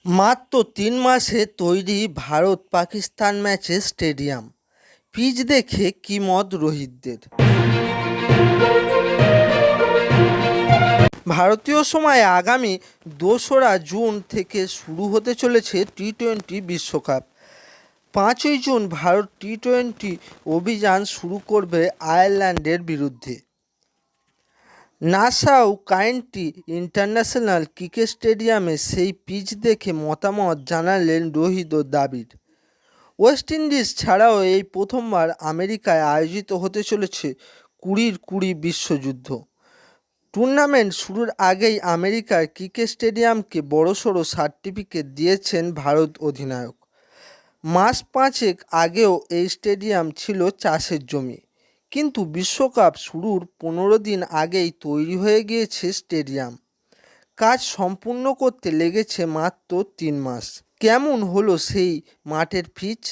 মাত্র ৩ মাসে তৈরি ভারত পাকিস্তান ম্যাচের স্টেডিয়াম, পিচ দেখে কি মত রোহিতদের। ভারতীয় সময় আগামী ২রা জুন থেকে শুরু হতে চলেছে টি-20 বিশ্বকাপ। ৫ই জুন ভারত টি-20 অভিযান শুরু করবে আয়ারল্যান্ডের বিরুদ্ধে। নাসাউ কাউন্টি ইন্টারন্যাশনাল ক্রিকেট স্টেডিয়ামে সেই পিচ দেখে মতামত জানালেন রোহিত ও দ্রাবিড়। ওয়েস্ট ইন্ডিজ ছাড়াও এই প্রথমবার আমেরিকায় আয়োজিত হতে চলেছে 20-20 বিশ্বযুদ্ধ। টুর্নামেন্ট শুরুর আগেই আমেরিকার ক্রিকেট স্টেডিয়ামকে বড়সড় সার্টিফিকেট দিয়েছেন ভারত অধিনায়ক। মাস 5 আগেও এই স্টেডিয়াম ছিল চাষের জমি, কিন্তু বিশ্বকাপ শুরুর 15 দিন আগেই তৈরি হয়ে গিয়েছে স্টেডিয়াম। কাজ সম্পূর্ণ করতে লেগেছে মাত্র 3 মাস। কেমন হলো সেই মাঠের পিচ?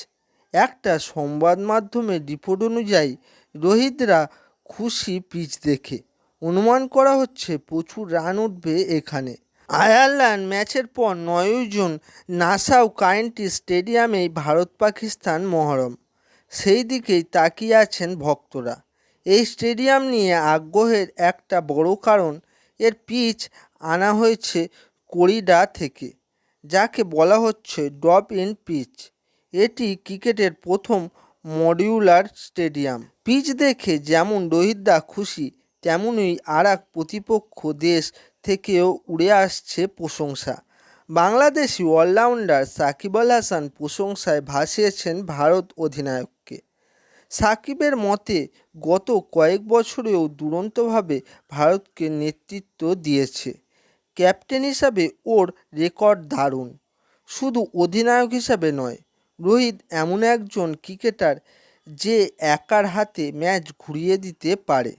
একটা সংবাদ মাধ্যমের রিপোর্ট অনুযায়ী রোহিতরা খুশি পিচ দেখে। অনুমান করা হচ্ছে প্রচুর রান উঠবে এখানে। আয়ারল্যান্ড ম্যাচের পর 9ই জুন নাসাউ কাউন্টি স্টেডিয়ামেই ভারত পাকিস্তান মহরম, সেই দিকেই তাকিয়ে আছেন ভক্তরা। এই স্টেডিয়াম নিয়ে আগ্রহের একটা বড় কারণ এর পিচ আনা হয়েছে কোরিডা থেকে, যাকে বলা হচ্ছে ড্রপ ইন পিচ। এটি ক্রিকেটের প্রথম মডিউলার স্টেডিয়াম। পিচ দেখে যেমন রোহিতদা খুশি, তেমনই আরেক প্রতিপক্ষ দেশ থেকেও উড়ে আসছে প্রশংসা। বাংলাদেশি অলরাউন্ডার সাকিব আল হাসান প্রশংসায় ভাসিয়েছেন ভারত অধিনায়ককে। সাকিবের মতে, গত কয়েক বছরেও দুরন্তভাবে ভারতকে নেতৃত্ব দিয়েছে। ক্যাপ্টেন হিসাবে ওর রেকর্ড দারুণ। শুধু অধিনায়ক হিসাবে নয়, রোহিত এমন একজন ক্রিকেটার যে একার হাতে ম্যাচ ঘুরিয়ে দিতে পারে।